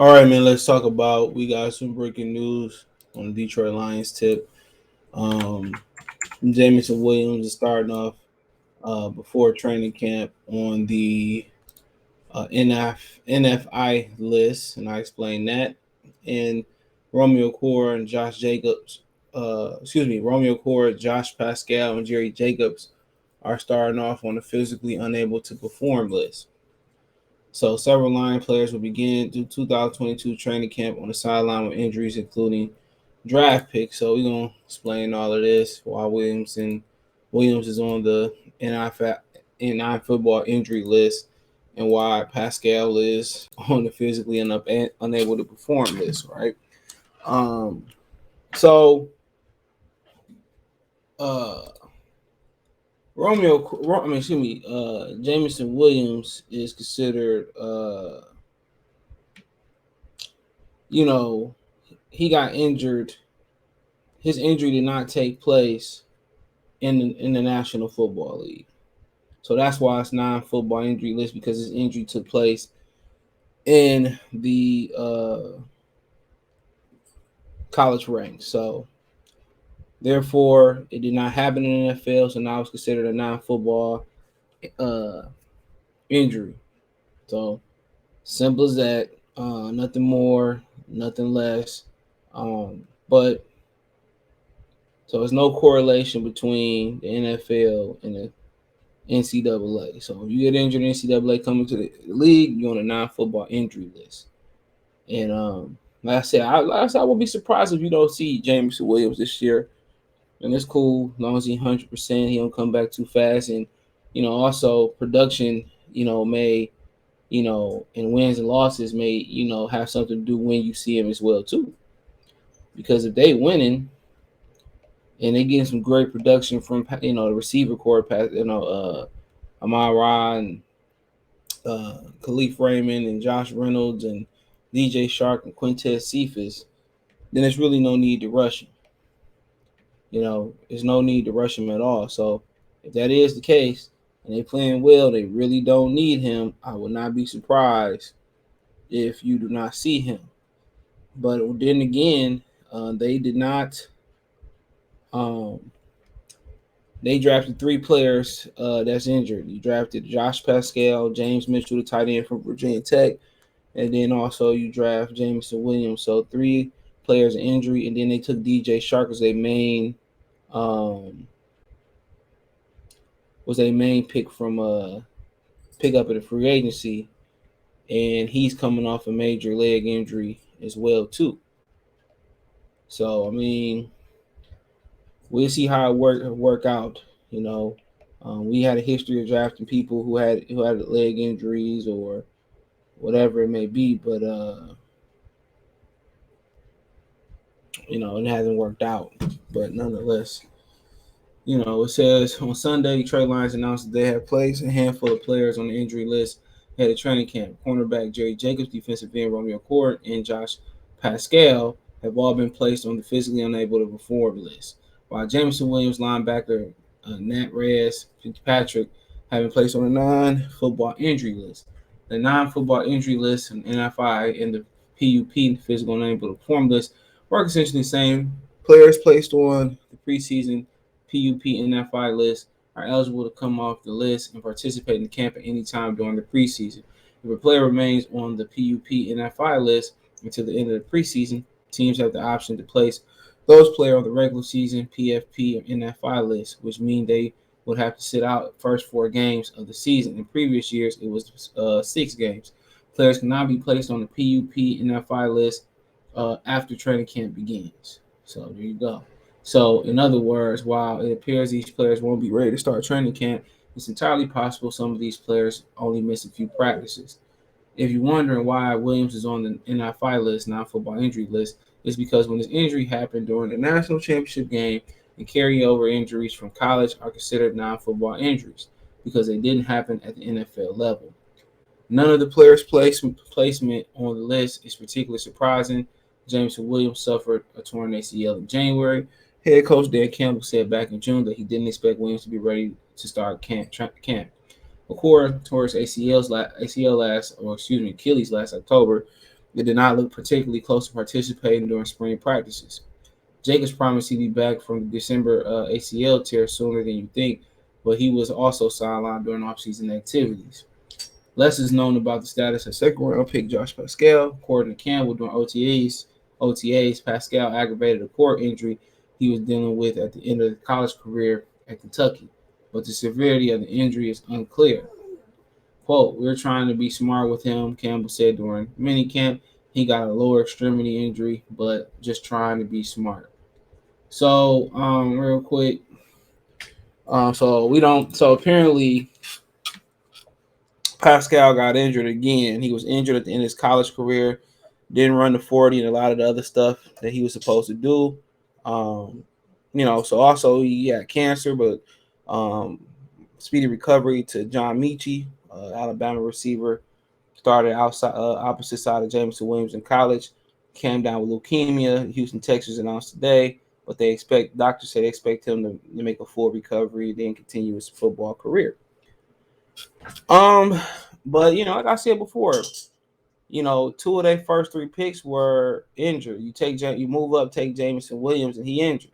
All right, man. Let's talk about. We got some breaking news on the Detroit Lions tip. Um, Jameson Williams is starting off before training camp on the NFI list, and I explained that. And Romeo Core and Josh Jacobs, Romeo Core, Josh Pascal, and Jerry Jacobs are starting off on the physically unable to perform list. So several line players will begin the 2022 training camp on the sideline with injuries, including draft picks. So we're gonna explain all of this while Williams is on the NI football injury list, and why Pascal is on the physically unable to perform list. Right. Um. So uh. Jameson Williams is considered, you know, he got injured. His injury did not take place in the National Football League. So that's why it's non-football injury list, because his injury took place in the college ranks. So therefore, it did not happen in the NFL. So now it's considered a non-football uh, injury. So simple as that. Nothing more, nothing less. But so there's no correlation between the NFL and the NCAA. So if you get injured in NCAA coming to the league, you're on a non-football injury list. And like I said, I would be surprised if you don't see James Williams this year. And it's cool as long as he's 100%. He don't come back too fast. And also production, may and wins and losses may have something to do when you see him as well too. Because if they winning and they getting some great production from the receiver core, Amon Ra and Khalif Raymond and Josh Reynolds and DJ Shark and Quintez Cephas, then there's really no need to rush him. There's no need to rush him at all. So if that is the case and they playing well, they really don't need him. I would not be surprised if you do not see him. But then again, they did not. They drafted three players that's injured. You drafted Josh Pascal, James Mitchell, the tight end from Virginia Tech, and then also you draft Jameson Williams. So three players in injury, and then they took DJ Shark as their main pick from pick up at the free agency, and he's coming off a major leg injury as well too. So we'll see how it work out. We had a history of drafting people who had leg injuries or whatever it may be, but it hasn't worked out. But nonetheless, it says on Sunday, Detroit Lions announced that they have placed a handful of players on the injury list at a training camp. Cornerback Jerry Jacobs, defensive end Romeo Core, and Josh Pascal have all been placed on the physically unable to perform list, while Jameson Williams, linebacker Nat Reyes, Fitzpatrick have been placed on the non-football injury list. The non-football injury list and NFI and the PUP, physical unable to perform list, work essentially the same. Players placed on the preseason PUP and NFI list are eligible to come off the list and participate in the camp at any time during the preseason. If a player remains on the PUP and NFI list until the end of the preseason, teams have the option to place those players on the regular season PFP or NFI list, which means they would have to sit out the first 4 games of the season. In previous years, it was 6 games. Players cannot be placed on the PUP and NFI list after training camp begins. So there you go. So in other words, while it appears these players won't be ready to start training camp, it's entirely possible some of these players only miss a few practices. If you're wondering why Williams is on the NFI list, non-football injury list, it's because when his injury happened during the national championship game, and carryover injuries from college are considered non-football injuries because they didn't happen at the NFL level. None of the players' placement on the list is particularly surprising. Jameson Williams suffered a torn ACL in January. Head coach Dan Campbell said back in June that he didn't expect Williams to be ready to start camp. Okwara tore his Achilles last October, It did not look particularly close to participating during spring practices. Jacobs promised he'd be back from the December ACL tear sooner than you think, but he was also sidelined during offseason activities. Less is known about the status of second round pick Josh Paschal. According to Campbell, during OTAs, Pascal aggravated a core injury he was dealing with at the end of his college career at Kentucky, but the severity of the injury is unclear. Quote, we're trying to be smart with him, Campbell said during minicamp. He got a lower extremity injury, but just trying to be smart. So, real quick, so apparently Pascal got injured again. He was injured at the end of his college career, didn't run the 40 and a lot of the other stuff that he was supposed to do. So also he had cancer, but speedy recovery to John Michie, Alabama receiver, started outside opposite side of Jameson Williams in college, came down with leukemia. Houston Texans announced today, but doctors say they expect him to make a full recovery, then continue his football career. Um, but like I said before, two of their first three picks were injured. You move up, take Jameson Williams, and he injured.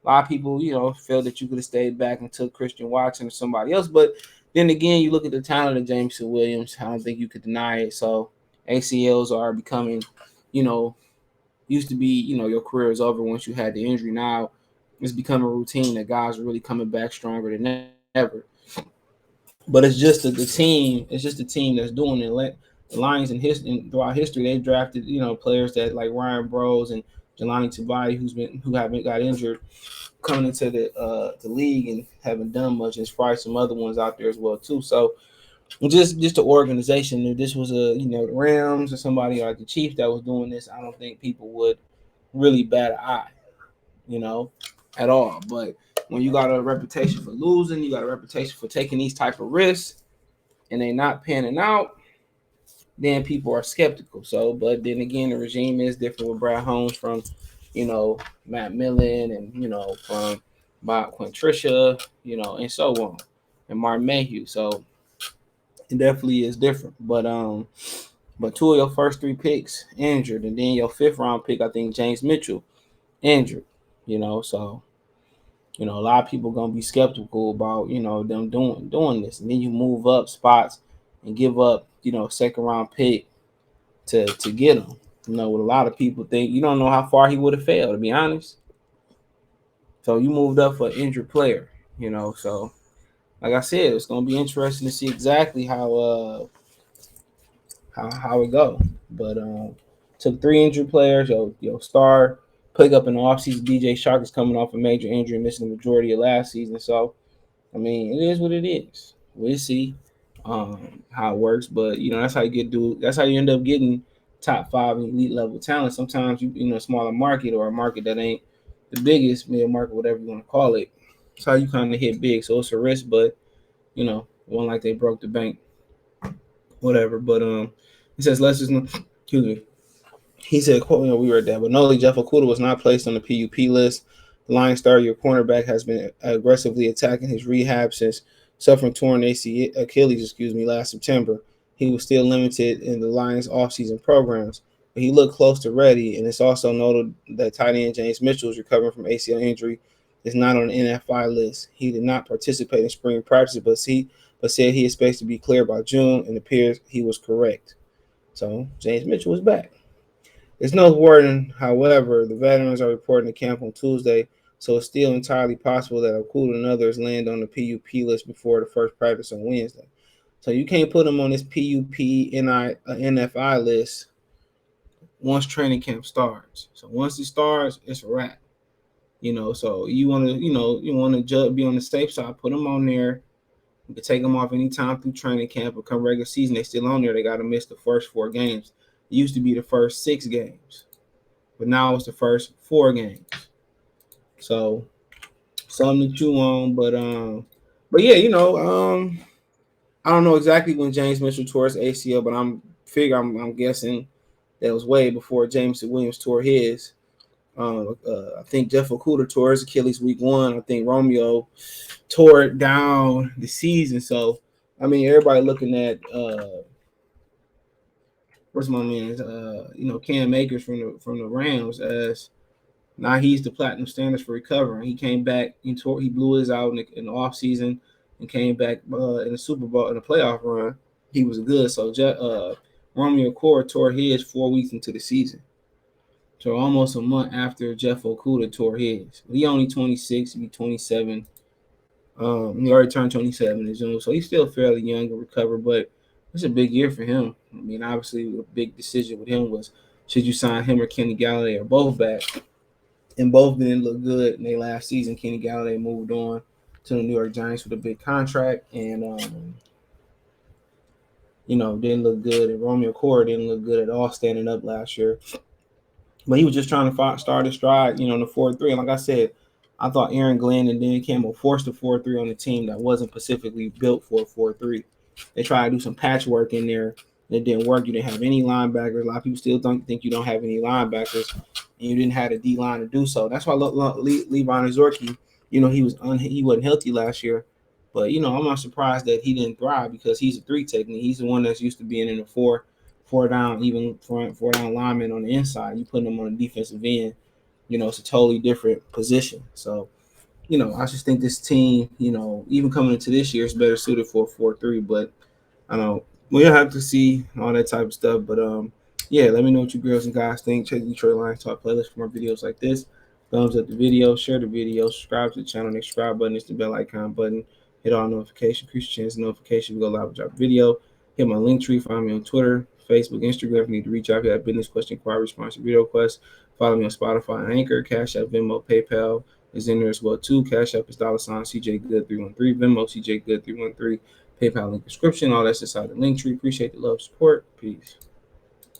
A lot of people, felt that you could have stayed back and took Christian Watson or somebody else. But then again, you look at the talent of Jameson Williams. I don't think you could deny it. So ACLs are becoming, used to be, your career is over once you had the injury. Now it's becoming a routine that guys are really coming back stronger than ever. But it's just the team. It's just the team that's doing it. The Lions throughout history, they drafted players that like Ryan Bros and Jelani Tabati, who haven't got injured coming into the league and haven't done much. And there's probably some other ones out there as well too. So just the organization. If this was the Rams or somebody like the Chiefs that was doing this, I don't think people would really bat an eye, you know, at all. But when you got a reputation for losing, you got a reputation for taking these type of risks, and they not panning out, then people are skeptical. So, but then again, the regime is different with Brad Holmes from, Matt Millen and from Bob Quintricia, and so on, and Martin Mayhew. So it definitely is different. But two of your first three picks injured, and then your fifth round pick, I think James Mitchell injured. So a lot of people gonna be skeptical about them doing this, and then you move up spots and give up second round pick to get him. What a lot of people think, you don't know how far he would have failed, to be honest. So you moved up for an injured player. So like I said, it's gonna be interesting to see exactly how it go. But took three injured players. Yo star pick up in the offseason. DJ Shark is coming off a major injury, missing the majority of last season. So I mean, it is what it is. We'll see how it works. But that's how you that's how you end up getting top five elite level talent. Sometimes a smaller market or a market that ain't the biggest mid market, whatever you want to call it. That's how you kind of hit big. So it's a risk, but one like they broke the bank, whatever. But it says let's just excuse me. He said, quote, we read that, but Noli Jeff Okudah was not placed on the PUP list. The Lions star, your cornerback, has been aggressively attacking his rehab since suffering torn Achilles, last September. He was still limited in the Lions' offseason programs, but he looked close to ready, and it's also noted that tight end James Mitchell is recovering from ACL injury, is not on the NFI list. He did not participate in spring practice, but said he expects to be clear by June, and appears he was correct. So James Mitchell was back. It's no warning, however, the veterans are reporting to camp on Tuesday, so it's still entirely possible that Okudah and others land on the PUP list before the first practice on Wednesday. So you can't put them on this PUP NFI list once training camp starts. So once it starts, it's a wrap. So you want to, be on the safe side, put them on there. You can take them off anytime through training camp or come regular season. They still on there. They got to miss the first 4 games. It used to be the first 6 games, but now it's the first 4 games. So something to chew on. But yeah, I don't know exactly when James Mitchell tore his ACL, but I'm guessing that was way before Jameson Williams tore his. I think Jeff Okudah tore his Achilles week 1. I think Romeo tore it down the season. So I mean, everybody looking at what's my man? Cam Akers from the Rams as now he's the platinum standards for recovering. He came back. He blew his out in the off season and came back in the Super Bowl in the playoff run. He was good. So Romeo Okwara tore his 4 weeks into the season. So almost a month after Jeff Okuda tore his. He only 26. He'll be 27. He already turned 27 in June, so he's still fairly young to recover. But it's a big year for him. I mean, obviously, a big decision with him was should you sign him or Kenny Galladay or both back, and both didn't look good in their last season. Kenny Galladay moved on to the New York Giants with a big contract, and didn't look good. And Romeo Okwara didn't look good at all standing up last year. But he was just trying to start his stride, in the 4-3. And like I said, I thought Aaron Glenn and Dan Campbell forced a 4-3 on a team that wasn't specifically built for a 4-3. They tried to do some patchwork in there. It didn't work. You didn't have any linebackers. A lot of people still think you don't have any linebackers, and you didn't have a D line to do so. That's why Levi Zorki, he wasn't healthy last year, but I'm not surprised that he didn't thrive because he's a 3 technique. He's the one that's used to being in the four down, even four down lineman on the inside. You put him on the defensive end, it's a totally different position. So, I just think this team, even coming into this year, is better suited for a 4-3. But I don't know. We'll have to see all that type of stuff. But yeah, let me know what you girls and guys think. Check the Detroit Lions Talk playlist for more videos like this. Thumbs up the video, share the video, subscribe to the channel. The subscribe button is the bell icon button. Hit all notifications, increase your chance of notification. We go live with drop video. Hit my link tree. Find me on Twitter, Facebook, Instagram. If you need to reach out, if you have business question, inquiry, response, video requests. Follow me on Spotify, Anchor, Cash App, Venmo, PayPal is in there as well too. Cash App is $CJ Good313, Venmo CJ Good313, PayPal link description. All that's inside the link tree. Appreciate the love, support. Peace.